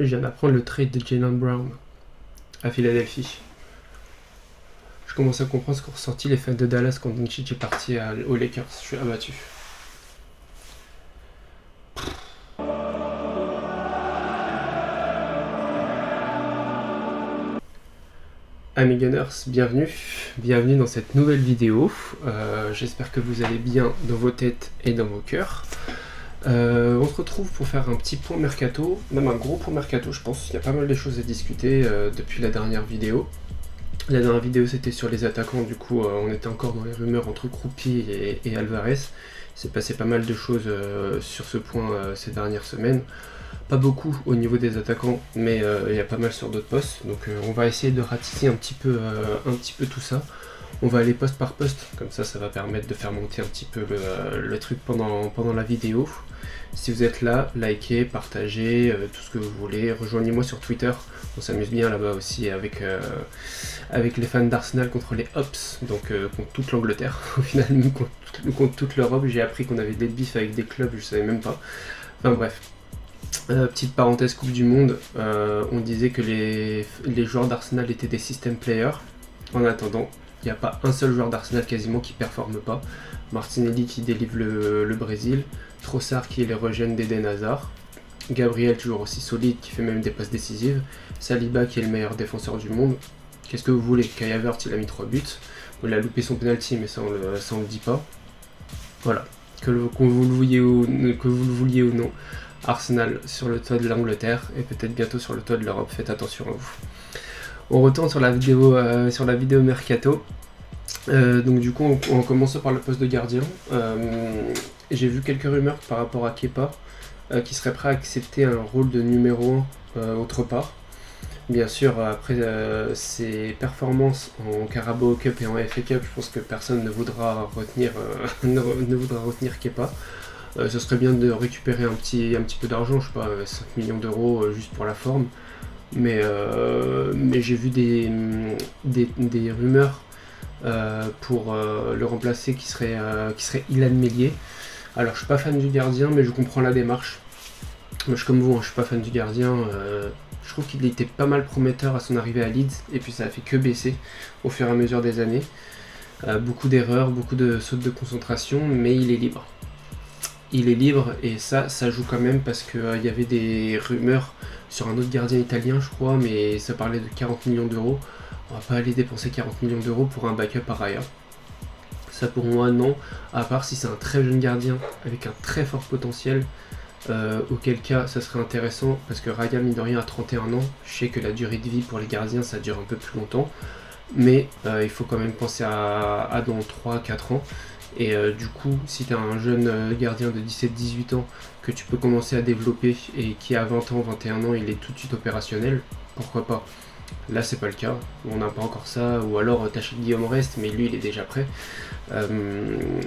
Je viens d'apprendre le trade de Jaylen Brown à Philadelphie. Je commence à comprendre ce qu'ont ressenti les fans de Dallas quand Doncic est parti aux Lakers. Je suis abattu. Amis Gunners, bienvenue dans cette nouvelle vidéo. J'espère que vous allez bien dans vos têtes et dans vos cœurs. On se retrouve pour faire un petit point mercato, même un gros point mercato je pense. Il y a pas mal de choses à discuter depuis la dernière vidéo. La dernière vidéo c'était sur les attaquants, du coup on était encore dans les rumeurs entre Croupi et Alvarez. Il s'est passé pas mal de choses sur ce point ces dernières semaines. Pas beaucoup au niveau des attaquants, mais il y a pas mal sur d'autres postes. Donc on va essayer de ratisser un petit peu tout ça. On va aller poste par poste, comme ça va permettre de faire monter un petit peu le truc pendant la vidéo. Si vous êtes là, likez, partagez, tout ce que vous voulez. Rejoignez-moi sur Twitter, on s'amuse bien là-bas aussi avec les fans d'Arsenal contre les Hops, donc contre toute l'Angleterre. Au final, même contre toute l'Europe, j'ai appris qu'on avait des bifs avec des clubs, je savais même pas. Enfin bref. Petite parenthèse Coupe du Monde, on disait que les joueurs d'Arsenal étaient des system players. En attendant, il n'y a pas un seul joueur d'Arsenal quasiment qui performe pas. Martinelli qui délivre le Brésil, Trossard qui est les rejeunes d'Eden Hazard, Gabriel toujours aussi solide qui fait même des passes décisives, Saliba qui est le meilleur défenseur du monde. Qu'est-ce que vous voulez? Kai Havertz il a mis 3 buts, il a loupé son penalty mais ça on le dit pas. Voilà, que vous le vouliez ou non, Arsenal sur le toit de l'Angleterre et peut-être bientôt sur le toit de l'Europe, faites attention à vous. On retourne sur la vidéo mercato. Donc du coup on commence par le poste de gardien. J'ai vu quelques rumeurs par rapport à Kepa qui serait prêt à accepter un rôle de numéro 1 autre part. Bien sûr après ses performances en Carabao Cup et en FA Cup, je pense que personne ne voudra retenir Kepa. Ce serait bien de récupérer un petit peu d'argent, je sais pas, 5 millions d'euros juste pour la forme. Mais j'ai vu des rumeurs pour le remplacer qui serait Ilan Meslier. Alors je suis pas fan du gardien mais je comprends la démarche. Moi je suis comme vous, je suis pas fan du gardien. Je trouve qu'il était pas mal prometteur à son arrivée à Leeds et puis ça a fait que baisser au fur et à mesure des années. Beaucoup d'erreurs, beaucoup de sautes de concentration, mais il est libre. Il est libre et ça joue quand même parce qu'il y avait des rumeurs sur un autre gardien italien je crois, mais ça parlait de 40 millions d'euros. On va pas aller dépenser 40 millions d'euros pour un backup à Raya. Ça pour moi non, à part si c'est un très jeune gardien avec un très fort potentiel, auquel cas ça serait intéressant parce que Raya mine de rien a 31 ans, je sais que la durée de vie pour les gardiens ça dure un peu plus longtemps, mais il faut quand même penser à dans 3-4 ans. Et du coup, si tu as un jeune gardien de 17-18 ans que tu peux commencer à développer et qui a 20 ans, 21 ans, il est tout de suite opérationnel, pourquoi pas? Là, c'est pas le cas, on n'a pas encore ça, ou alors t'achètes Guillaume Rest, mais lui, il est déjà prêt.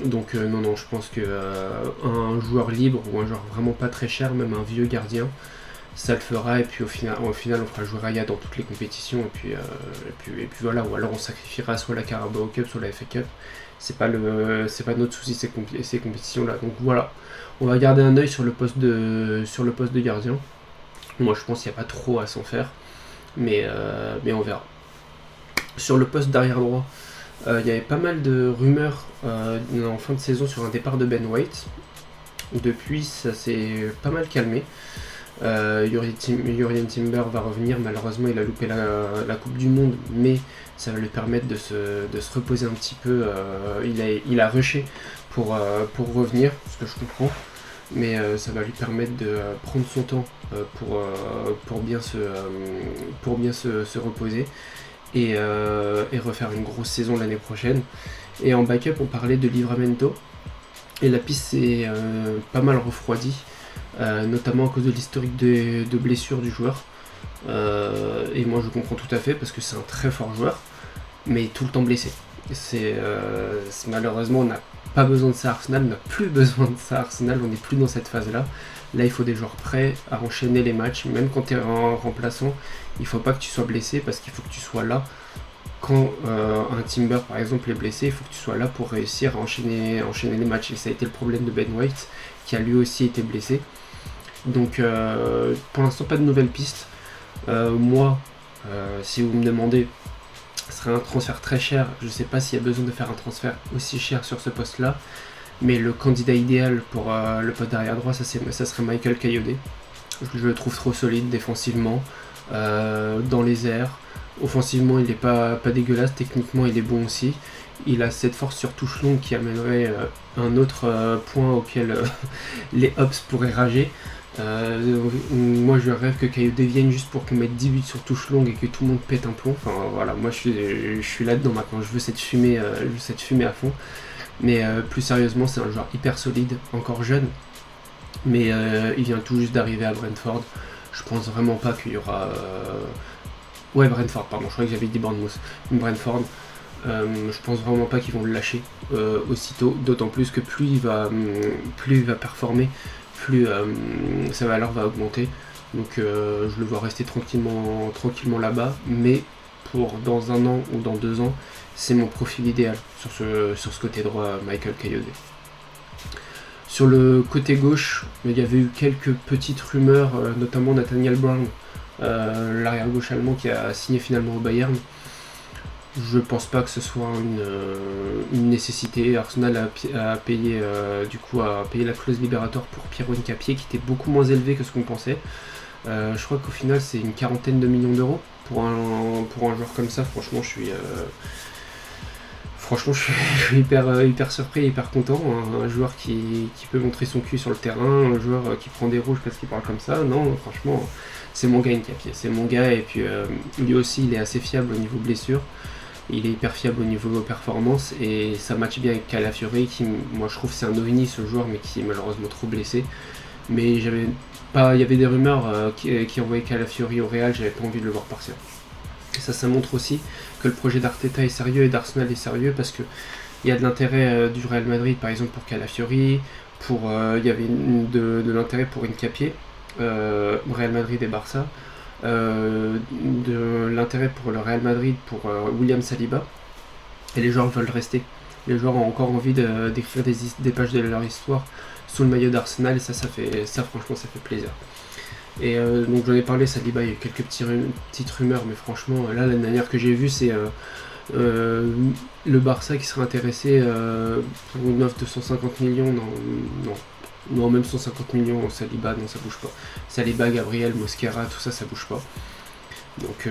Donc non, je pense qu'un joueur libre ou un joueur vraiment pas très cher, même un vieux gardien, ça le fera, et puis au final on fera jouer Raya dans toutes les compétitions, et puis voilà, ou alors on sacrifiera soit la Carabao Cup, soit la FA Cup. C'est pas notre souci ces compétitions là. Donc voilà, on va garder un œil sur le poste de gardien. Moi je pense qu'il n'y a pas trop à s'en faire, mais on verra. Sur le poste d'arrière droit, il y avait pas mal de rumeurs en fin de saison sur un départ de Ben White. Depuis ça s'est pas mal calmé. Jurrien Timber va revenir, malheureusement il a loupé la Coupe du Monde, mais ça va lui permettre de se reposer un petit peu. Il a rushé pour revenir, ce que je comprends, mais ça va lui permettre de prendre son temps pour bien se reposer et refaire une grosse saison l'année prochaine. Et en backup on parlait de Livramento et la piste s'est pas mal refroidie. Notamment à cause de l'historique de blessures du joueur. Et moi je comprends tout à fait parce que c'est un très fort joueur, mais tout le temps blessé. Malheureusement on n'a pas besoin de ça à Arsenal, on n'a plus besoin de ça à Arsenal, on n'est plus dans cette phase-là. Là il faut des joueurs prêts à enchaîner les matchs, même quand tu es en remplaçant, il faut pas que tu sois blessé parce qu'il faut que tu sois là. Quand un Timber par exemple est blessé, il faut que tu sois là pour réussir à enchaîner les matchs. Et ça a été le problème de Ben White qui a lui aussi été blessé. Donc pour l'instant pas de nouvelles pistes. Moi, si vous me demandez, ce serait un transfert très cher. Je ne sais pas s'il y a besoin de faire un transfert aussi cher sur ce poste-là. Mais le candidat idéal pour le poste d'arrière droit, ça serait Michael Kayode. Je le trouve trop solide défensivement, dans les airs. Offensivement, il n'est pas dégueulasse. Techniquement, il est bon aussi. Il a cette force sur touche longue qui amènerait un autre point auquel les Hops pourraient rager. Moi je rêve que Kayode vienne juste pour qu'on mette 10 buts sur touche longue et que tout le monde pète un plomb. Enfin voilà, moi je suis là-dedans maintenant, je veux cette fumée à fond. Mais plus sérieusement, c'est un joueur hyper solide, encore jeune. Mais il vient tout juste d'arriver à Brentford. Je pense vraiment pas qu'il y aura... Ouais, Brentford, pardon, je croyais que j'avais dit Bournemouth. Brentford. Je pense vraiment pas qu'ils vont le lâcher aussitôt, d'autant plus que plus il va performer, plus sa valeur va augmenter. Donc je le vois rester tranquillement là-bas, mais pour dans 1 an ou dans 2 ans, c'est mon profil idéal sur ce côté droit, Michael Kayode. Sur le côté gauche, il y avait eu quelques petites rumeurs, notamment Nathaniel Brown, l'arrière gauche allemand qui a signé finalement au Bayern. Je pense pas que ce soit une nécessité. Arsenal a payé la clause libératoire pour Pierre Hincapié, qui était beaucoup moins élevé que ce qu'on pensait. Je crois qu'au final c'est une 40aine de millions d'euros pour un joueur comme ça. Franchement, je suis hyper surpris, hyper content. Un joueur qui peut montrer son cul sur le terrain, un joueur qui prend des rouges parce qu'il parle comme ça. Non, franchement, c'est mon gars Hincapié, c'est mon gars. Et puis lui aussi, il est assez fiable au niveau blessure. Il est hyper fiable au niveau performance et ça match bien avec Calafiori qui, moi je trouve c'est un ovni ce joueur, mais qui est malheureusement trop blessé. Mais il y avait des rumeurs qui envoyaient Calafiori au Real, j'avais pas envie de le voir partir. Et ça montre aussi que le projet d'Arteta est sérieux et d'Arsenal est sérieux, parce que il y a de l'intérêt du Real Madrid par exemple pour Calafiori, il y avait de l'intérêt pour Hincapié, Real Madrid et Barça. De l'intérêt pour le Real Madrid pour William Saliba, et les joueurs veulent rester. Les joueurs ont encore envie d'écrire des pages de leur histoire sous le maillot d'Arsenal, et ça franchement ça fait plaisir. Et donc j'en ai parlé, Saliba, il y a eu quelques petites rumeurs, mais franchement là la dernière que j'ai vue c'est le Barça qui serait intéressé pour une offre de 150 millions. Non, même 150 millions, Saliba, non, ça bouge pas. Saliba, Gabriel, Mosquera, tout ça bouge pas. Donc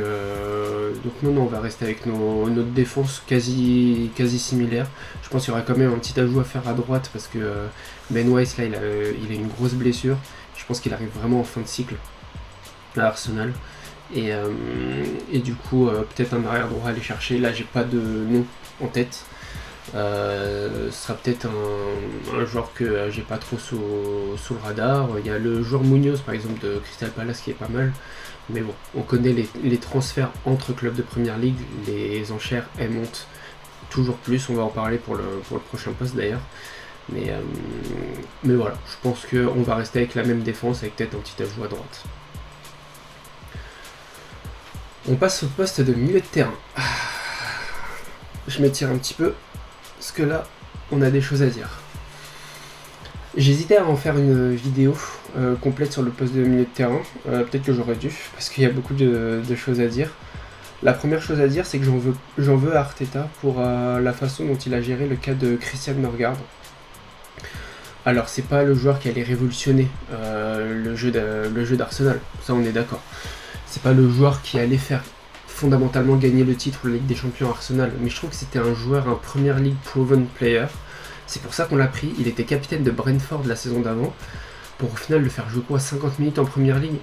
non, on va rester avec notre défense quasi similaire. Je pense qu'il y aura quand même un petit ajout à faire à droite, parce que Ben Weiss, là, il a une grosse blessure. Je pense qu'il arrive vraiment en fin de cycle à Arsenal. Et du coup, peut-être un arrière droit à aller chercher. Là, j'ai pas de nom en tête. Ce sera peut-être un joueur que j'ai pas trop sous le radar. Il y a le joueur Munoz par exemple de Crystal Palace qui est pas mal, mais bon, on connaît les transferts entre clubs de première ligue, les enchères elles montent toujours plus. On va en parler pour le prochain poste d'ailleurs, mais voilà, je pense qu'on va rester avec la même défense, avec peut-être un petit ajout à droite. On passe au poste de milieu de terrain. Je m'étire un petit peu, parce que là, on a des choses à dire. J'hésitais à en faire une vidéo complète sur le poste de milieu de terrain. Peut-être que j'aurais dû, parce qu'il y a beaucoup de choses à dire. La première chose à dire, c'est que j'en veux à Arteta pour la façon dont il a géré le cas de Christian Norgard. Alors, c'est pas le joueur qui allait révolutionner le jeu d'Arsenal, ça on est d'accord. C'est pas le joueur qui allait faire fondamentalement gagner le titre de la Ligue des Champions Arsenal, mais je trouve que c'était un joueur, un Premier League proven player. C'est pour ça qu'on l'a pris. Il était capitaine de Brentford la saison d'avant, pour au final le faire jouer 50 minutes en Première Ligue.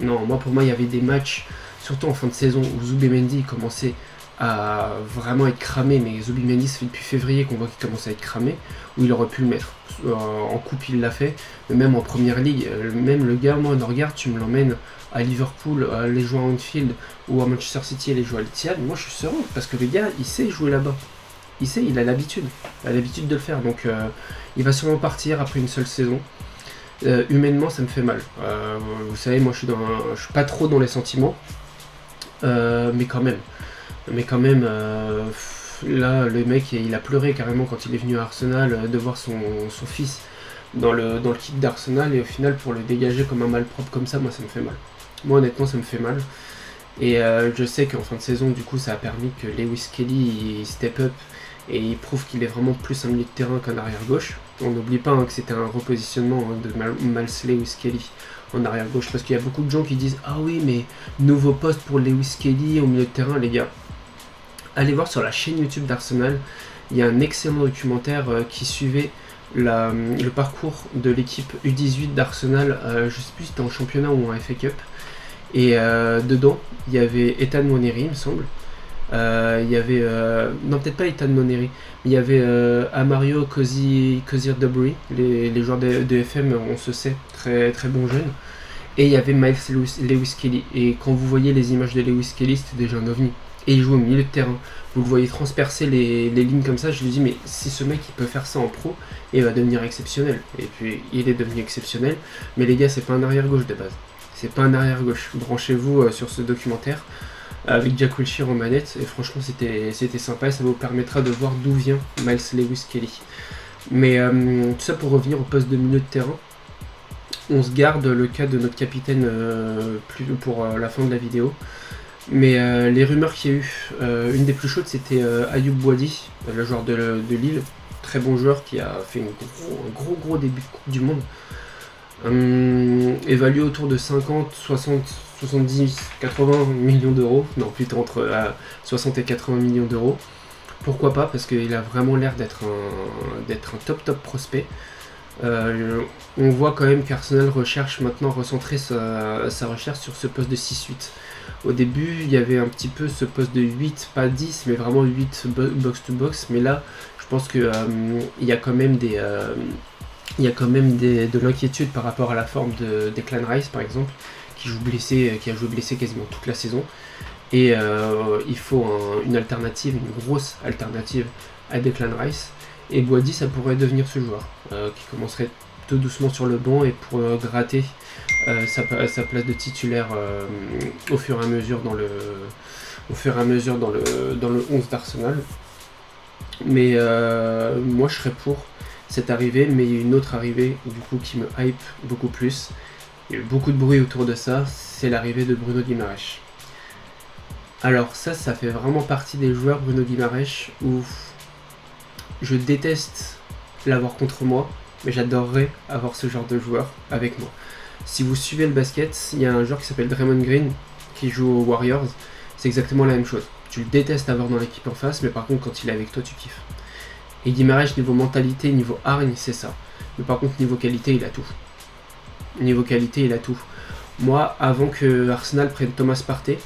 Non, pour moi il y avait des matchs, surtout en fin de saison, où Zubimendi commençait à vraiment être cramé, mais Zubimendi ça fait depuis février qu'on voit qu'il commence à être cramé, où il aurait pu le mettre. En coupe il l'a fait, mais même en Première Ligue, même le gars, moi Norgard, tu me l'emmènes à Liverpool, à aller jouer à Anfield, ou à Manchester City, aller jouer à l'Etihad, moi je suis serein, parce que le gars, il sait jouer là-bas. Il a l'habitude de le faire, donc il va sûrement partir après une seule saison. Humainement, ça me fait mal. Vous savez, moi je suis pas trop dans les sentiments, mais quand même, là, le mec, il a pleuré carrément quand il est venu à Arsenal, de voir son fils dans le kit d'Arsenal, et au final pour le dégager comme un malpropre comme ça, moi ça me fait mal. Moi honnêtement ça me fait mal. Et je sais qu'en fin de saison, du coup, ça a permis que Lewis Kelly il step up et il prouve qu'il est vraiment plus un milieu de terrain qu'un arrière gauche. On n'oublie pas que c'était un repositionnement de Miles Lewis Kelly en arrière gauche, parce qu'il y a beaucoup de gens qui disent ah oui mais nouveau poste pour Lewis Kelly au milieu de terrain. Les gars, allez voir sur la chaîne YouTube d'Arsenal, il y a un excellent documentaire qui suivait le parcours de l'équipe U18 d'Arsenal, je sais plus si c'était en championnat ou en FA Cup. Et dedans, il y avait Ethan Moneri, il me semble. Il y avait. Non, peut-être pas Ethan Moneri, mais il y avait Amario Kozir-Dobry, les joueurs de FM, on se sait, très, très bons jeunes. Et il y avait Miles Lewis Kelly. Et quand vous voyez les images de Lewis Kelly, c'était déjà un ovni. Et il joue au milieu de terrain. Vous le voyez transpercer les lignes comme ça. Je lui dis, mais si ce mec il peut faire ça en pro, il va devenir exceptionnel. Et puis il est devenu exceptionnel. Mais les gars, c'est pas un arrière-gauche de base. C'est pas un arrière-gauche. Branchez-vous sur ce documentaire avec Jack Wilshere en manette. Et franchement, c'était sympa. Et ça vous permettra de voir d'où vient Miles Lewis Kelly. Mais tout ça pour revenir au poste de milieu de terrain. On se garde le cas de notre capitaine pour la fin de la vidéo. Mais les rumeurs qu'il y a eu, une des plus chaudes, c'était Ayoub Boadi, le joueur de Lille. Très bon joueur qui a fait un gros début de Coupe du Monde. Évalué autour de 50, 60, 70, 80 millions d'euros. Non, plutôt entre 60 et 80 millions d'euros. Pourquoi pas? Parce qu'il a vraiment l'air d'être un top prospect. On voit quand même qu'Arsenal recherche maintenant recentrer sa recherche sur ce poste de 6-8. Au début, il y avait un petit peu ce poste de 8, pas 10, mais vraiment 8 box-to-box. Mais là, je pense qu'il y a quand même de l'inquiétude par rapport à la forme de Declan Rice, par exemple, qui a joué blessé quasiment toute la saison. Et il faut une alternative, une grosse alternative à Declan Rice. Et Boadi, ça pourrait devenir ce joueur qui commencerait tout doucement sur le banc et pour gratter sa place de titulaire au fur et à mesure dans le 11 d'Arsenal. Mais moi je serais pour cette arrivée, mais il y a une autre arrivée du coup qui me hype beaucoup plus. Il y a eu beaucoup de bruit autour de ça, c'est l'arrivée de Bruno Guimaraes. Alors ça fait vraiment partie des joueurs, Bruno Guimaraes, où je déteste l'avoir contre moi, mais j'adorerais avoir ce genre de joueur avec moi. Si vous suivez le basket, il y a un joueur qui s'appelle Draymond Green qui joue aux Warriors. C'est exactement la même chose. Tu le détestes avoir dans l'équipe en face, mais par contre quand il est avec toi, tu kiffes. Et Guimaraes, niveau mentalité, niveau hargne, c'est ça. Mais par contre niveau qualité, il a tout. Niveau qualité, il a tout. Moi, avant que Arsenal prenne Thomas Partey,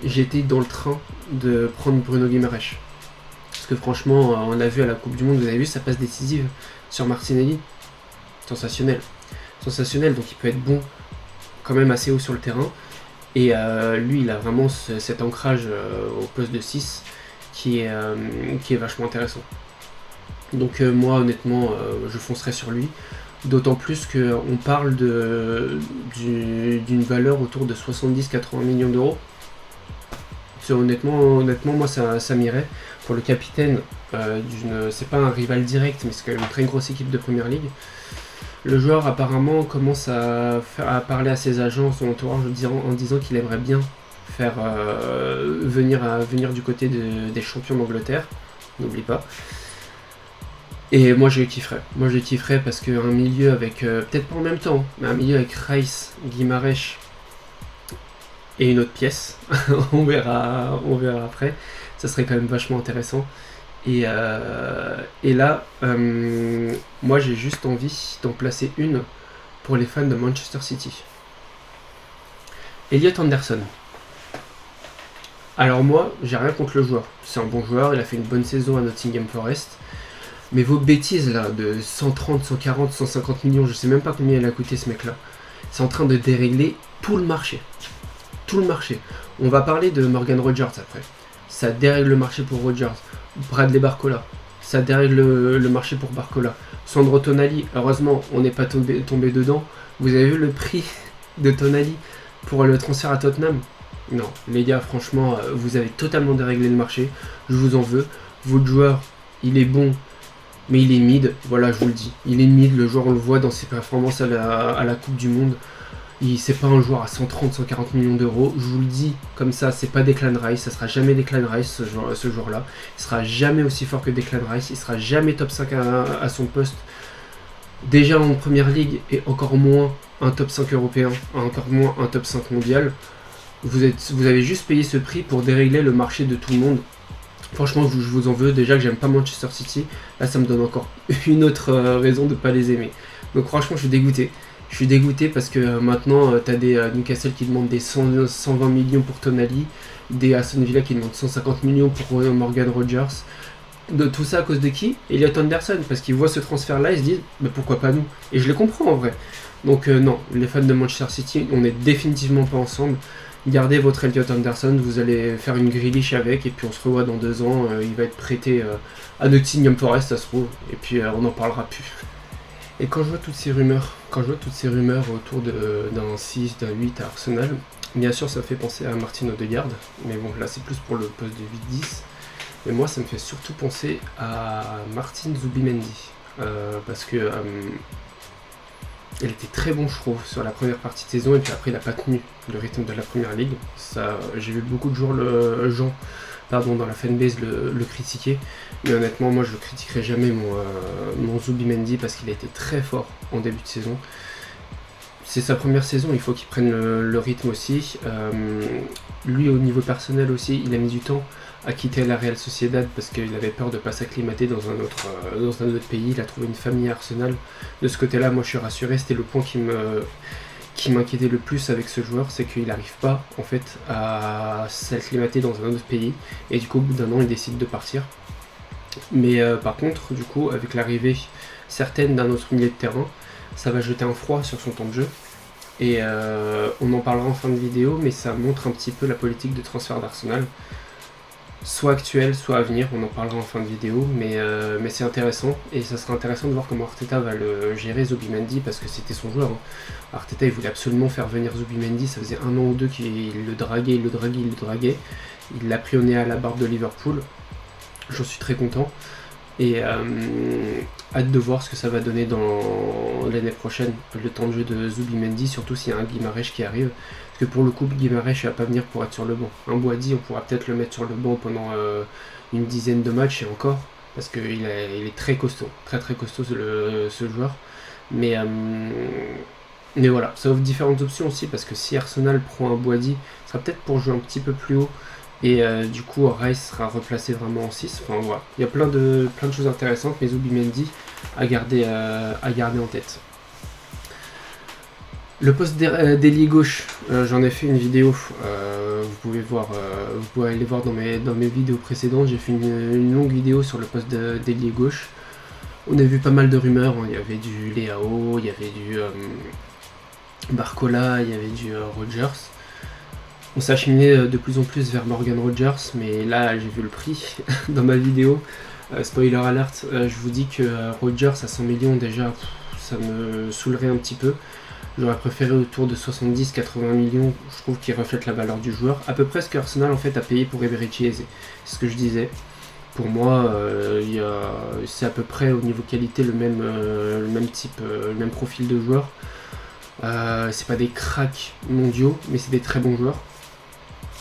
j'étais dans le train de prendre Bruno Guimaraes. Parce que franchement, on a vu à la Coupe du Monde, vous avez vu sa passe décisive sur Martinelli. Sensationnel. Sensationnel, donc il peut être bon quand même assez haut sur le terrain. Et lui, il a vraiment cet ancrage au poste de 6 qui est vachement intéressant. Donc moi, honnêtement, je foncerai sur lui. D'autant plus qu'on parle d'une valeur autour de 70-80 millions d'euros. Honnêtement, moi ça m'irait. Pour le capitaine, c'est pas un rival direct, mais c'est quand même une très grosse équipe de Première Ligue. Le joueur apparemment commence à parler à ses agents, son entourage, en disant qu'il aimerait bien faire venir du côté des champions d'Angleterre. N'oublie pas. Et moi je kifferais parce qu'un milieu avec, peut-être pas en même temps, mais un milieu avec Rice, Guimaraes et une autre pièce, on verra après, ça serait quand même vachement intéressant. Et là, moi j'ai juste envie d'en placer une pour les fans de Manchester City. Elliot Anderson. Alors moi, j'ai rien contre le joueur, c'est un bon joueur, il a fait une bonne saison à Nottingham Forest. Mais vos bêtises là, de 130, 140, 150 millions, je sais même pas combien il a coûté ce mec là, c'est en train de dérégler tout le marché. Tout le marché. On va parler de Morgan Rogers après. Ça dérègle le marché pour Rogers. Bradley Barcola, ça dérègle le marché pour Barcola. Sandro Tonali, heureusement, on n'est pas tombé dedans. Vous avez vu le prix de Tonali pour le transfert à Tottenham? Non, les gars, franchement, vous avez totalement déréglé le marché. Je vous en veux. Votre joueur, il est bon. mais il est mid, voilà, je vous le dis. Il est mid, le joueur, on le voit dans ses performances à la Coupe du Monde. C'est pas un joueur à 130-140 millions d'euros, je vous le dis comme ça, c'est pas Declan Rice, ça sera jamais Declan Rice ce joueur-là. Il sera jamais aussi fort que Declan Rice, il sera jamais top 5 à son poste. Déjà en première ligue et encore moins un top 5 européen, encore moins un top 5 mondial. Vous avez juste payé ce prix pour dérégler le marché de tout le monde. Franchement, je vous en veux. Déjà que j'aime pas Manchester City, là ça me donne encore une autre raison de pas les aimer. Donc franchement, je suis dégoûté. Je suis dégoûté parce que maintenant, tu as des Newcastle qui demandent des 120 millions pour Tonali, des Aston Villa qui demandent 150 millions pour Morgan Rogers. De tout ça à cause de qui? Elliot Anderson, parce qu'ils voient ce transfert-là, ils se disent bah, pourquoi pas nous? Et je les comprends en vrai. Donc non, les fans de Manchester City, on n'est définitivement pas ensemble. Gardez votre Elliot Anderson, vous allez faire une Grealish avec, et puis on se revoit dans 2 ans. Il va être prêté à Nottingham Forest, ça se trouve, et puis on n'en parlera plus. Et quand je vois toutes ces rumeurs, autour d'un 6, d'un 8 à Arsenal, bien sûr ça fait penser à Martin Odegaard, mais bon là c'est plus pour le poste de 8-10. Mais moi ça me fait surtout penser à Martin Zubimendi, parce que il était très bon je trouve sur la première partie de saison, et puis après il n'a pas tenu le rythme de la première ligue. Ça, j'ai vu beaucoup de gens dans la fanbase le critiquer, mais honnêtement moi je ne critiquerai jamais mon Zubimendi parce qu'il a été très fort en début de saison. C'est sa première saison, il faut qu'il prenne le rythme aussi. Lui au niveau personnel aussi, il a mis du temps à quitter la Real Sociedad parce qu'il avait peur de ne pas s'acclimater dans un autre pays. Il a trouvé une famille à Arsenal. De ce côté-là, moi je suis rassuré, c'était le point qui m'inquiétait le plus avec ce joueur, c'est qu'il n'arrive pas en fait à s'acclimater dans un autre pays, et du coup au bout d'un an il décide de partir. Mais par contre, du coup, avec l'arrivée certaine d'un autre milieu de terrain, ça va jeter un froid sur son temps de jeu. Et on en parlera en fin de vidéo, mais ça montre un petit peu la politique de transfert d'Arsenal, soit actuelle, soit à venir. On en parlera en fin de vidéo, mais c'est intéressant, et ça sera intéressant de voir comment Arteta va le gérer, Zubimendi, parce que c'était son joueur. Arteta il voulait absolument faire venir Zubimendi, ça faisait 1 an ou 2 qu'il le draguait, il l'a pris au nez à la barbe de Liverpool. J'en suis très content, et hâte de voir ce que ça va donner dans l'année prochaine, le temps de jeu de Zubimendi, surtout s'il y a un Guimarães qui arrive, parce que pour le coup Guimarães il va pas venir pour être sur le banc. Un Boadi on pourra peut-être le mettre sur le banc pendant une dizaine de matchs, et encore, parce qu'il est très costaud, très costaud ce joueur, mais voilà, ça offre différentes options aussi, parce que si Arsenal prend un Boadi, ça sera peut-être pour jouer un petit peu plus haut, et du coup Rice sera replacé vraiment en 6. Enfin voilà, il y a plein de choses intéressantes, mais Zubimendi à garder en tête. Le poste d'ailier gauche, j'en ai fait une vidéo, vous pouvez aller voir dans mes vidéos précédentes. J'ai fait une longue vidéo sur le poste d'ailier gauche. On a vu pas mal de rumeurs, il y avait du Leao, il y avait du Barcola, il y avait du Rogers. On s'est acheminé de plus en plus vers Morgan Rogers, mais là j'ai vu le prix dans ma vidéo. Spoiler alert, je vous dis que Rogers à 100 millions déjà, ça me saoulerait un petit peu. J'aurais préféré autour de 70-80 millions, je trouve qu'il reflète la valeur du joueur. À peu près ce qu'Arsenal en fait a payé pour Eberechi Eze. C'est ce que je disais. Pour moi, c'est à peu près au niveau qualité le même type, le même profil de joueur. C'est pas des cracks mondiaux, mais c'est des très bons joueurs.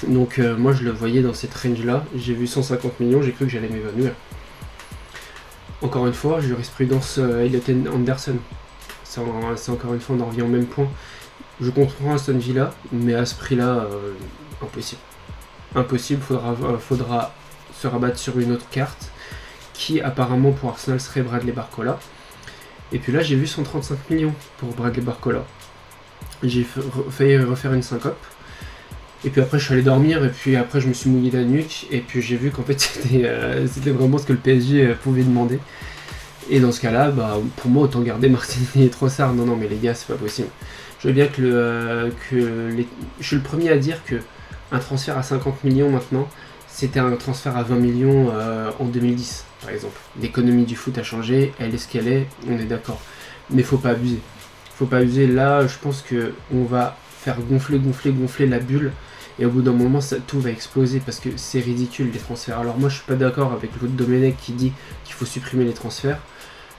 Donc moi je le voyais dans cette range là, j'ai vu 150 millions, j'ai cru que j'allais m'évanouir. Encore une fois, jurisprudence Elliot Anderson. C'est encore une fois, on en revient au même point. Je comprends Aston Villa, mais à ce prix-là, impossible. Impossible, faudra se rabattre sur une autre carte, qui apparemment pour Arsenal serait Bradley Barcola. Et puis là, j'ai vu 135 millions pour Bradley Barcola. J'ai failli refaire une syncope. Et puis après je suis allé dormir, et puis après je me suis mouillé la nuque, et puis j'ai vu qu'en fait c'était vraiment ce que le PSG pouvait demander. Et dans ce cas-là, pour moi autant garder Martinelli et Trossard. Non mais les gars, c'est pas possible. Je veux bien je suis le premier à dire que un transfert à 50 millions maintenant, c'était un transfert à 20 millions en 2010 par exemple. L'économie du foot a changé, elle est ce qu'elle est, on est d'accord. Mais faut pas abuser. Là, je pense que on va faire gonfler la bulle, et au bout d'un moment tout va exploser, parce que c'est ridicule les transferts. Alors moi je suis pas d'accord avec l'autre Domenech qui dit qu'il faut supprimer les transferts.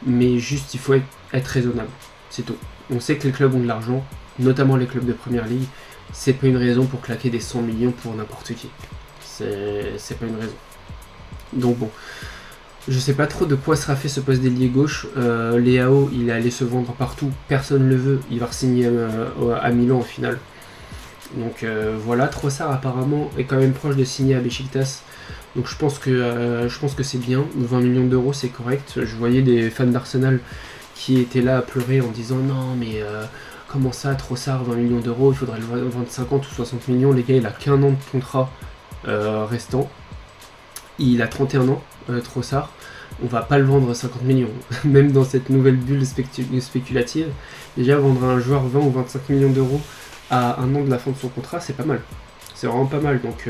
mais juste il faut être raisonnable, c'est tout. On sait que les clubs ont de l'argent, notamment les clubs de première ligue, c'est pas une raison pour claquer des 100 millions pour n'importe qui. C'est pas une raison. Donc bon, je sais pas trop de quoi sera fait ce poste d'ailier gauche. Leao, il est allé se vendre partout, personne ne le veut, il va signer à Milan au final. Donc voilà, Trossard apparemment est quand même proche de signer à Beşiktaş. Donc je pense que c'est bien, 20 millions d'euros c'est correct. Je voyais des fans d'Arsenal qui étaient là à pleurer en disant non mais comment ça, Trossard 20 millions d'euros, il faudrait le vendre 50 ou 60 millions, les gars il a qu'un an de contrat restant. Il a 31 ans, Trossard, on va pas le vendre 50 millions, même dans cette nouvelle bulle spéculative. Déjà vendre un joueur 20 ou 25 millions d'euros à un an de la fin de son contrat, c'est pas mal. C'est vraiment pas mal, donc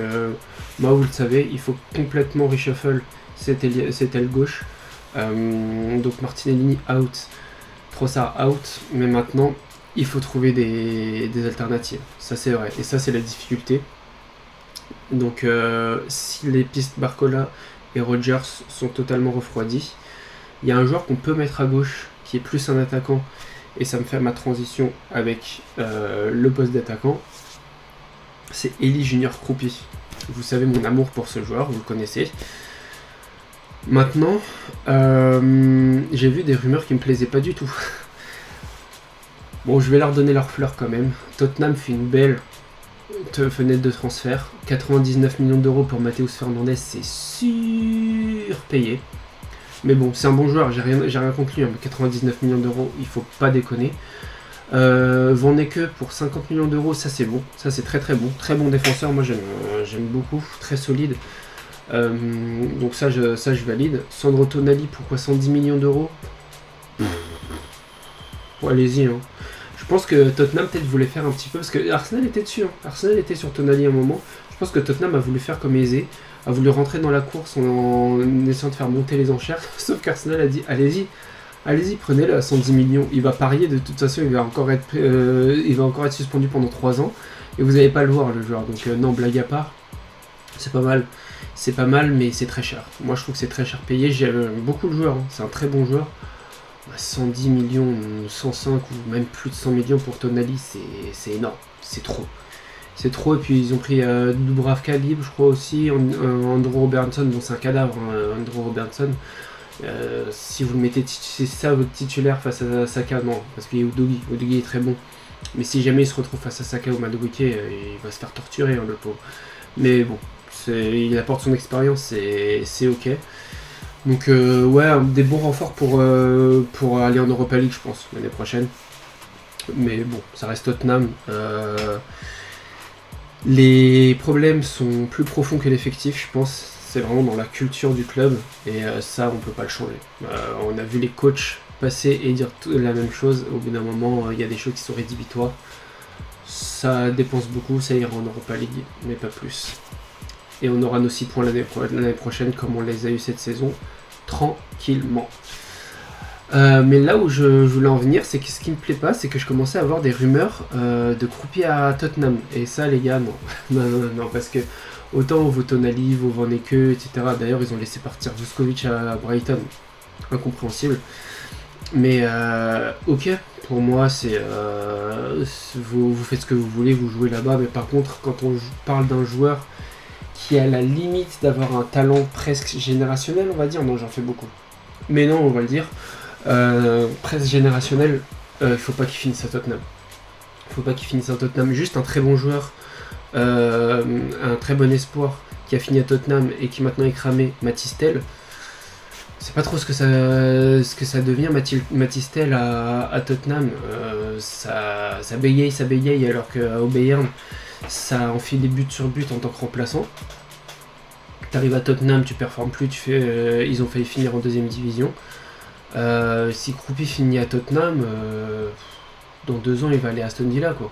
moi vous le savez, il faut complètement reshuffle cette aile gauche. Donc Martinelli out, Trossard out, mais maintenant il faut trouver des alternatives, ça c'est vrai, et ça c'est la difficulté. Donc si les pistes Barcola et Rogers sont totalement refroidies, il y a un joueur qu'on peut mettre à gauche qui est plus un attaquant, et ça me fait ma transition avec le poste d'attaquant. C'est Elie Junior Kroupi. Vous savez mon amour pour ce joueur, vous le connaissez. Maintenant, j'ai vu des rumeurs qui me plaisaient pas du tout. Bon, je vais leur donner leur fleur quand même. Tottenham fait une belle fenêtre de transfert. 99 millions d'euros pour Matheus Fernandes, c'est surpayé. Mais bon, c'est un bon joueur, j'ai rien contre lui. Hein, mais 99 millions d'euros, il faut pas déconner. Van Ecke pour 50 millions d'euros, ça c'est bon, ça c'est très très bon, très bon défenseur, moi j'aime beaucoup, très solide. Donc ça je valide. Sandro Tonali pour 70 millions d'euros. Bon, allez-y. Hein. Je pense que Tottenham peut-être voulait faire un petit peu, parce que Arsenal était dessus, hein. Arsenal était sur Tonali à un moment. Je pense que Tottenham a voulu faire comme Eze, a voulu rentrer dans la course en essayant de faire monter les enchères, sauf qu'Arsenal a dit allez-y, prenez-le à 110 millions. Il va parier, de toute façon, il va encore être suspendu pendant 3 ans. Et vous n'allez pas le voir, le joueur. Donc non, blague à part, c'est pas mal. C'est pas mal, mais c'est très cher. Moi, je trouve que c'est très cher payé. J'aime beaucoup le joueur. Hein. C'est un très bon joueur. 110 millions, 105 ou même plus de 100 millions pour Tonali, c'est énorme. C'est trop. C'est trop. Et puis, ils ont pris Dubravka libre, je crois aussi. Andrew Robertson, bon, c'est un cadavre, hein, Andrew Robertson. Si vous le mettez, c'est ça votre titulaire face à Saka, non, parce qu'il y a Udogi est très bon, mais si jamais il se retrouve face à Saka ou Madueke, il va se faire torturer, hein, le pauvre. Mais bon, il apporte son expérience, c'est ok. Donc ouais, des bons renforts pour aller en Europa League, je pense, l'année prochaine. Mais bon, ça reste Tottenham. Les problèmes sont plus profonds que l'effectif, je pense. C'est vraiment dans la culture du club, et ça on peut pas le changer. On a vu les coachs passer et dire la même chose, au bout d'un moment il y a des choses qui sont rédhibitoires. Ça dépense beaucoup, ça ira en Europa League, mais pas plus. Et on aura nos 6 points l'année prochaine comme on les a eu cette saison, tranquillement. Mais là où je voulais en venir, c'est que ce qui me plaît pas, c'est que je commençais à avoir des rumeurs de Kroupi à Tottenham. Et ça les gars, non. non, parce que autant vos Tonali, vos Van Ecke, etc. D'ailleurs, ils ont laissé partir Vuskovic à Brighton. Incompréhensible. Mais ok, pour moi, c'est vous faites ce que vous voulez, vous jouez là-bas. Mais par contre, quand on parle d'un joueur qui a la limite d'avoir un talent presque générationnel, on va dire, non, j'en fais beaucoup. Mais non, on va le dire, presque générationnel, il faut pas qu'il finisse à Tottenham. Il faut pas qu'il finisse à Tottenham. Juste un très bon joueur. Un très bon espoir qui a fini à Tottenham et qui maintenant est cramé, Mathys Tel. C'est pas trop ce que ça devient, Mathys Tel à Tottenham. Ça bégaye alors qu'au Bayern ça enfile des buts sur but en tant que remplaçant. T'arrives à Tottenham, tu performes plus, ils ont failli finir en 2ème division. Si Kroupi finit à Tottenham, dans 2 ans il va aller à Aston Villa, quoi.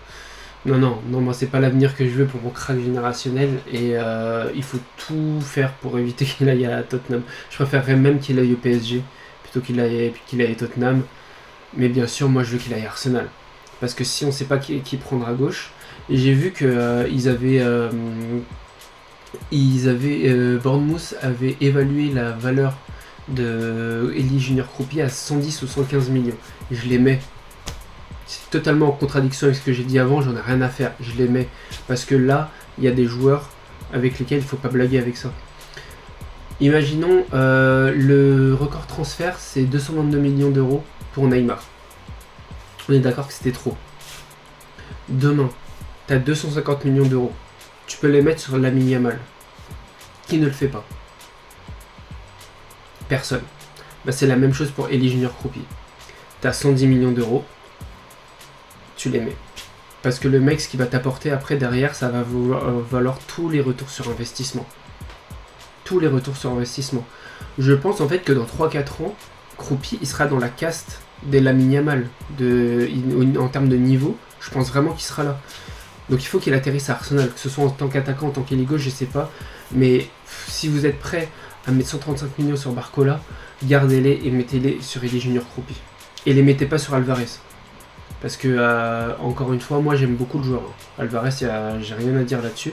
Non, moi c'est pas l'avenir que je veux pour mon crack générationnel, et il faut tout faire pour éviter qu'il aille à Tottenham. Je préférerais même qu'il aille au PSG plutôt qu'il aille à Tottenham, mais bien sûr moi je veux qu'il aille à Arsenal, parce que si on sait pas qui prendre à gauche, et j'ai vu que Bournemouth avait évalué la valeur de Elie Junior Croupier à 110 ou 115 millions. Je les mets. C'est totalement en contradiction avec ce que j'ai dit avant, j'en ai rien à faire. Je les mets. Parce que là, il y a des joueurs avec lesquels il ne faut pas blaguer avec ça. Imaginons, le record transfert, c'est 222 millions d'euros pour Neymar. On est d'accord que c'était trop. Demain, tu as 250 millions d'euros. Tu peux les mettre sur Lamine Yamal. Qui ne le fait pas? Personne. Bah, c'est la même chose pour Elie Junior Croupier. Tu as 110 millions d'euros. Tu les mets. Parce que le mec, ce qu'il va t'apporter après, derrière, ça va valoir tous les retours sur investissement. Tous les retours sur investissement. Je pense en fait que dans 3-4 ans, Croupier, il sera dans la caste des Lamine Yamal. En termes de niveau, je pense vraiment qu'il sera là. Donc il faut qu'il atterrisse à Arsenal, que ce soit en tant qu'attaquant, en tant qu'ailier gauche, je sais pas. Mais si vous êtes prêt à mettre 135 millions sur Barcola, gardez-les et mettez-les sur Elie Junior Croupier. Et les mettez pas sur Alvarez. Parce que, encore une fois, moi j'aime beaucoup le joueur. Alvarez, j'ai rien à dire là-dessus.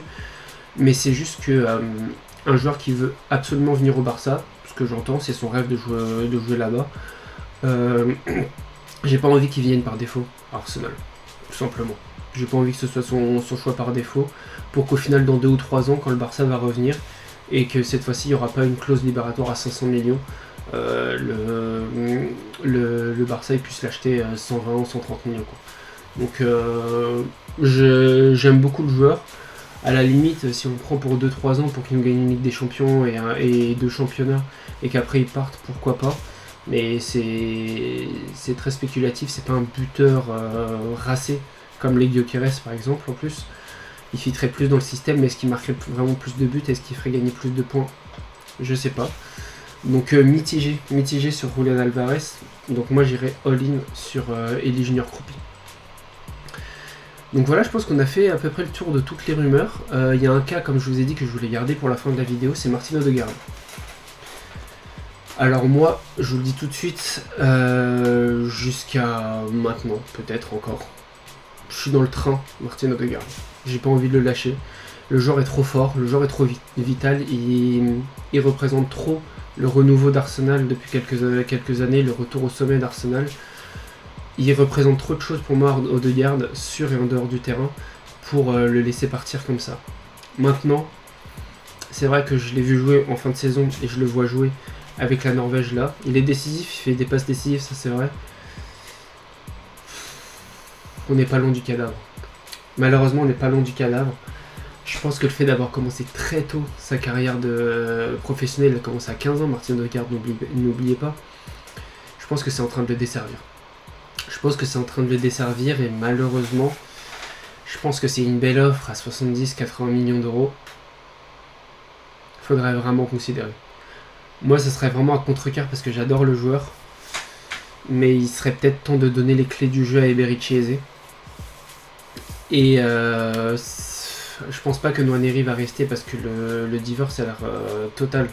Mais c'est juste que un joueur qui veut absolument venir au Barça, ce que j'entends, c'est son rêve de jouer là-bas. J'ai pas envie qu'il vienne par défaut à Arsenal, tout simplement. J'ai pas envie que ce soit son choix par défaut, pour qu'au final, dans 2 ou 3 ans, quand le Barça va revenir, et que cette fois-ci, il n'y aura pas une clause libératoire à 500 millions, le Barça il puisse l'acheter 120 ou 130 millions. Quoi. Donc, j'aime beaucoup le joueur. À la limite, si on prend pour 2-3 ans pour qu'il nous gagne une Ligue des Champions et 2 championnats, et qu'après il parte, pourquoi pas. Mais c'est très spéculatif, c'est pas un buteur racé comme les Gyökeres par exemple en plus. Il fitterait plus dans le système, mais est-ce qu'il marquerait vraiment plus de buts? Est-ce qu'il ferait gagner plus de points? Je sais pas. Donc mitigé sur Julián Alvarez. Donc moi j'irai all-in sur Elie Junior Croupier. Donc voilà, je pense qu'on a fait à peu près le tour de toutes les rumeurs. Il y a un cas, comme je vous ai dit, que je voulais garder pour la fin de la vidéo, c'est Martin Odegaard. Alors moi, je vous le dis tout de suite, jusqu'à maintenant, peut-être encore, je suis dans le train Martin Odegaard. J'ai pas envie de le lâcher. Le joueur est trop fort, le joueur est trop vital, il représente trop le renouveau d'Arsenal depuis quelques années, le retour au sommet d'Arsenal. Il représente trop de choses pour moi, Odegaard, sur et en dehors du terrain, pour le laisser partir comme ça. Maintenant, c'est vrai que je l'ai vu jouer en fin de saison et je le vois jouer avec la Norvège là. Il est décisif, il fait des passes décisives, ça c'est vrai. On n'est pas loin du cadavre. Malheureusement, on n'est pas loin du cadavre. Je pense que le fait d'avoir commencé très tôt sa carrière de professionnel, il a commencé à 15 ans, Martin Odegaard, n'oubliez pas. Je pense que c'est en train de le desservir. Et malheureusement, je pense que c'est une belle offre à 70-80 millions d'euros. Il faudrait vraiment considérer. Moi, ce serait vraiment un contre-cœur parce que j'adore le joueur. Mais il serait peut-être temps de donner les clés du jeu à Eberechi Eze. Et je pense pas que Nwaneri va rester parce que le divorce a l'air total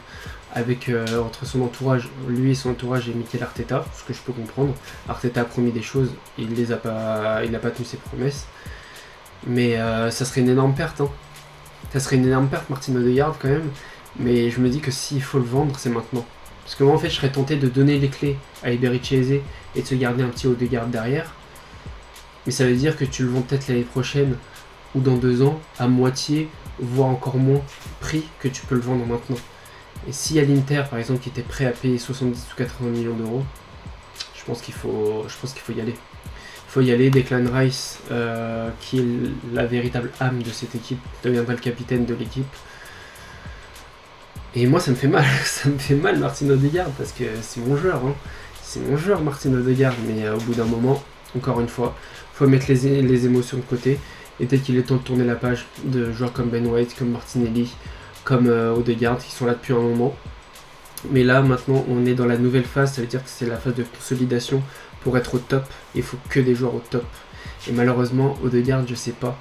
avec entre son entourage, lui et son entourage et Mikel Arteta, ce que je peux comprendre. Arteta a promis des choses, il n'a pas tenu ses promesses. Mais ça serait une énorme perte. Hein. Ça serait une énorme perte, Martin Odegaard quand même. Mais je me dis que s'il faut le vendre, c'est maintenant. Parce que moi en fait je serais tenté de donner les clés à Eberechi Eze et de se garder un petit Odegaard derrière. Mais ça veut dire que tu le vends peut-être l'année prochaine ou dans 2 ans à moitié, voire encore moins prix que tu peux le vendre maintenant. Et si à l'Inter par exemple qui était prêt à payer 70 ou 80 millions d'euros, je pense qu'il faut y aller. Il faut y aller. Declan Rice, qui est la véritable âme de cette équipe, deviendra le capitaine de l'équipe. Et moi ça me fait mal, Martin Odegaard, parce que c'est mon joueur, hein. C'est mon joueur Martin Odegaard, mais au bout d'un moment, encore une fois, il faut mettre les émotions de côté, et peut-être qu'il est temps de tourner la page de joueurs comme Ben White, comme Martinelli, comme Odegaard, qui sont là depuis un moment. Mais là, maintenant, on est dans la nouvelle phase, ça veut dire que c'est la phase de consolidation pour être au top, il faut que des joueurs au top. Et malheureusement, Odegaard, je sais pas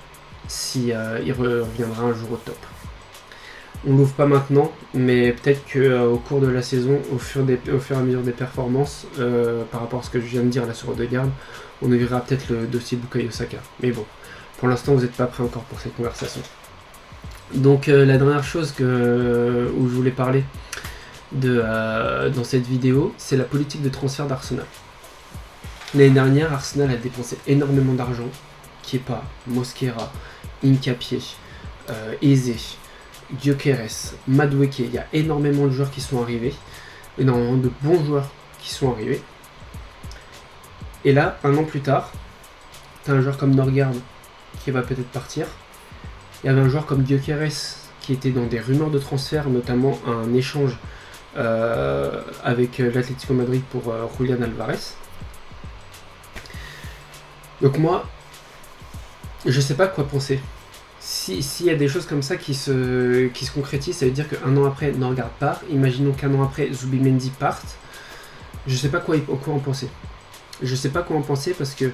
si il reviendra un jour au top. On l'ouvre pas maintenant, mais peut-être qu'au cours de la saison, au fur et à mesure des performances, par rapport à ce que je viens de dire là sur Odegaard, on ouvrira peut-être le dossier Bukayo Saka. Mais bon, pour l'instant, vous n'êtes pas prêts encore pour cette conversation. Donc la dernière chose où je voulais parler, dans cette vidéo, c'est la politique de transfert d'Arsenal. L'année dernière, Arsenal a dépensé énormément d'argent. Kepa, Mosquera, Hincapié, Eze, Gyökeres, Madueke. Il y a énormément de joueurs qui sont arrivés, énormément de bons joueurs qui sont arrivés. Et là, un an plus tard, tu as un joueur comme Norgard qui va peut-être partir. Il y avait un joueur comme Gyökeres qui était dans des rumeurs de transfert, notamment un échange avec l'Atlético Madrid pour Julián Alvarez. Donc moi, je sais pas quoi penser. S'il y a des choses comme ça qui se concrétisent, ça veut dire qu'un an après, Norgard part. Imaginons qu'un an après, Zubimendi parte. Je sais pas quoi en penser. Je sais pas quoi en penser parce que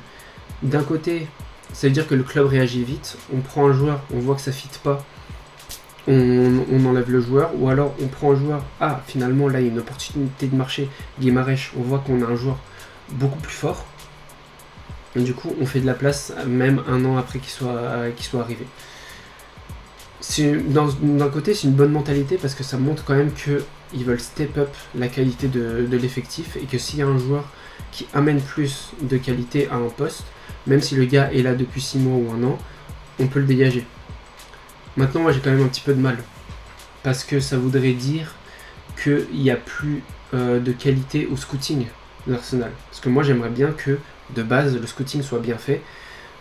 d'un côté, ça veut dire que le club réagit vite. On prend un joueur, on voit que ça ne fit pas, on enlève le joueur. Ou alors on prend un joueur, finalement là il y a une opportunité de marché, Guimarães, on voit qu'on a un joueur beaucoup plus fort. Et du coup on fait de la place même un an après qu'il soit arrivé. D'un côté c'est une bonne mentalité parce que ça montre quand même qu'ils veulent step up la qualité de l'effectif et que s'il y a un joueur qui amène plus de qualité à un poste, même si le gars est là depuis 6 mois ou un an, on peut le dégager. Maintenant, moi j'ai quand même un petit peu de mal, parce que ça voudrait dire qu'il n'y a plus de qualité au scouting d'Arsenal. Parce que moi j'aimerais bien que, de base, le scouting soit bien fait,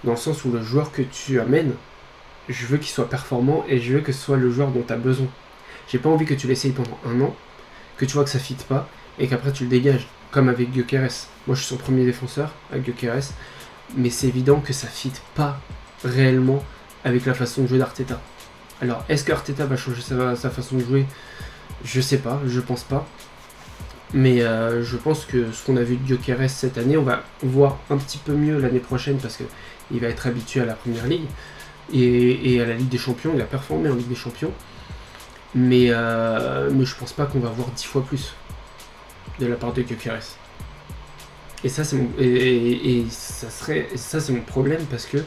dans le sens où le joueur que tu amènes, je veux qu'il soit performant et je veux que ce soit le joueur dont tu as besoin. J'ai pas envie que tu l'essayes pendant un an, que tu vois que ça ne fit pas, et qu'après tu le dégages. Comme avec Gyökeres. Moi je suis son premier défenseur avec Gyökeres, mais c'est évident que ça ne fit pas réellement avec la façon de jouer d'Arteta. Alors est-ce que Arteta va changer sa façon de jouer? Je sais pas, je pense pas. Mais je pense que ce qu'on a vu de Gyökeres cette année, on va voir un petit peu mieux l'année prochaine parce qu'il va être habitué à la Première Ligue et à la Ligue des Champions. Il a performé en Ligue des Champions. Mais je pense pas qu'on va voir 10 fois plus de la part de Gyökeres. Et ça c'est mon problème parce que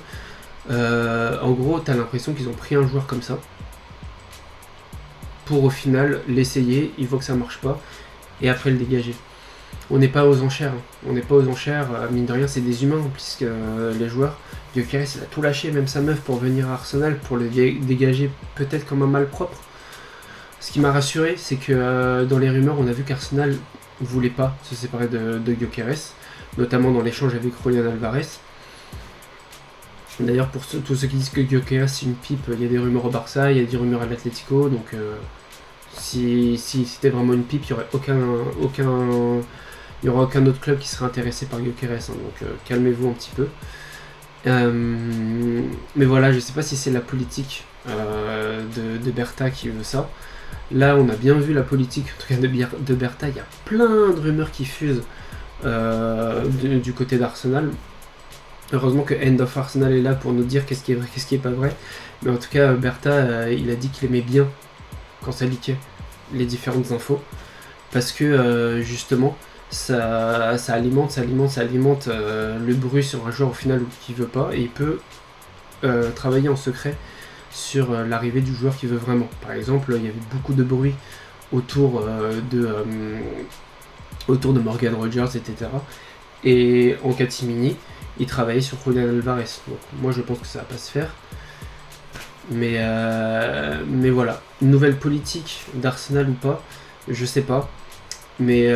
en gros t'as l'impression qu'ils ont pris un joueur comme ça pour au final l'essayer, ils voient que ça marche pas et après le dégager. On n'est pas aux enchères, mine de rien c'est des humains puisque les joueurs, Gyökeres il a tout lâché, même sa meuf pour venir à Arsenal pour le dégager peut-être comme un malpropre. Ce qui m'a rassuré c'est que dans les rumeurs on a vu qu'Arsenal voulait pas se séparer de Gyökeres, notamment dans l'échange avec Julián Alvarez. D'ailleurs, pour tous ceux qui disent que Gyökeres c'est une pipe, il y a des rumeurs au Barça, il y a des rumeurs à l'Atlético, donc si c'était vraiment une pipe, il n'y aura aucun autre club qui serait intéressé par Gyökeres, donc calmez-vous un petit peu. Mais voilà, je sais pas si c'est la politique de Berta qui veut ça. Là, on a bien vu la politique, en tout cas de Berta. Il y a plein de rumeurs qui fusent du côté d'Arsenal. Heureusement que End of Arsenal est là pour nous dire qu'est-ce qui est vrai, qu'est-ce qui est pas vrai. Mais en tout cas, Berta, il a dit qu'il aimait bien quand ça leakait les différentes infos. Parce que justement, ça alimente le bruit sur un joueur au final qui veut pas. Et il peut travailler en secret sur l'arrivée du joueur qui veut vraiment. Par exemple, il y avait beaucoup de bruit autour de Morgan Rogers, etc. Et en catimini, il travaillait sur Julián Alvarez. Donc moi je pense que ça va pas se faire. Mais voilà. Une nouvelle politique d'Arsenal ou pas, je sais pas. Mais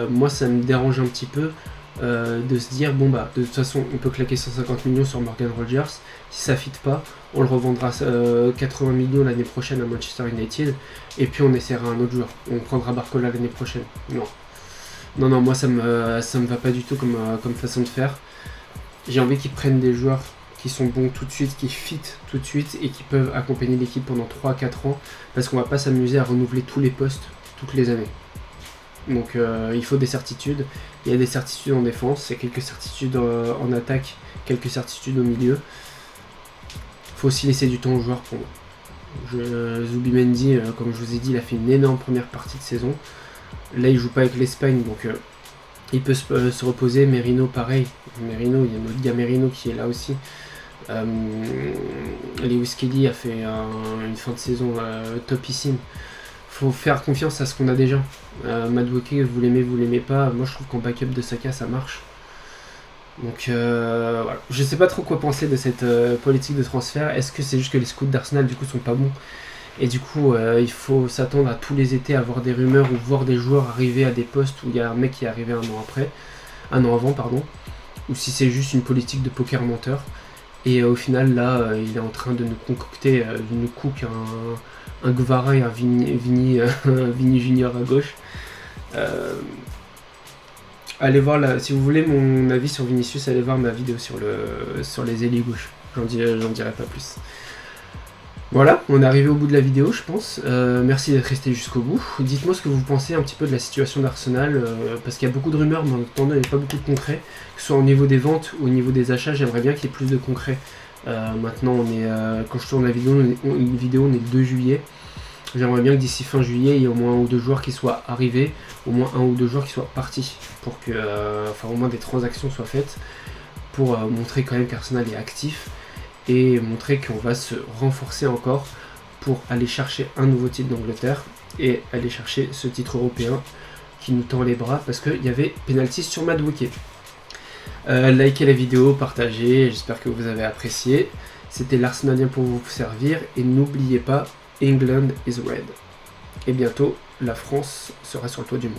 moi ça me dérange un petit peu de se dire bon bah de toute façon on peut claquer 150 millions sur Morgan Rogers. Si ça fit pas, on le revendra 80 millions l'année prochaine à Manchester United. Et puis on essaiera un autre joueur. On prendra Barcola l'année prochaine. Non, moi ça me va pas du tout comme façon de faire. J'ai envie qu'ils prennent des joueurs qui sont bons tout de suite, qui fit tout de suite et qui peuvent accompagner l'équipe pendant 3-4 ans parce qu'on va pas s'amuser à renouveler tous les postes toutes les années. Donc il faut des certitudes. Il y a des certitudes en défense, il y a quelques certitudes en attaque, quelques certitudes au milieu. Il faut aussi laisser du temps aux joueurs pour moi. Zubimendi, comme je vous ai dit, il a fait une énorme première partie de saison. Là il joue pas avec l'Espagne donc il peut se reposer. Merino pareil, il y a notre gars Merino qui est là aussi. Lewis Kelly a fait une fin de saison topissime. faut faire confiance à ce qu'on a déjà. Madueke, vous l'aimez pas. Moi, je trouve qu'en backup de Saka, ça marche. Donc voilà. Je sais pas trop quoi penser de cette politique de transfert. Est-ce que c'est juste que les scouts d'Arsenal du coup sont pas bons et du coup il faut s'attendre à tous les étés à voir des rumeurs ou voir des joueurs arriver à des postes où il y a un mec qui est arrivé un an avant pardon, ou si c'est juste une politique de poker menteur et au final là il est en train de nous concocter une cook un Guevara et un Vini Junior à gauche. Allez voir si vous voulez mon avis sur Vinicius, allez voir ma vidéo sur les ailiers gauche. J'en dirai pas plus. Voilà, on est arrivé au bout de la vidéo, je pense. Merci d'être resté jusqu'au bout. Dites-moi ce que vous pensez un petit peu de la situation d'Arsenal, parce qu'il y a beaucoup de rumeurs, mais en attendant, il n'y a pas beaucoup de concret. Que ce soit au niveau des ventes ou au niveau des achats, j'aimerais bien qu'il y ait plus de concret. Maintenant, quand je tourne la vidéo, on est le 2 juillet. J'aimerais bien que d'ici fin juillet, il y ait au moins un ou deux joueurs qui soient arrivés, au moins un ou deux joueurs qui soient partis, pour que, au moins des transactions soient faites, pour montrer quand même qu'Arsenal est actif, et montrer qu'on va se renforcer encore pour aller chercher un nouveau titre d'Angleterre, et aller chercher ce titre européen qui nous tend les bras, parce qu'il y avait penalty sur Madueke. Likez la vidéo, partagez, j'espère que vous avez apprécié. C'était l'Arsenalien pour vous servir, et n'oubliez pas, England is red. Et bientôt, la France sera sur le toit du monde.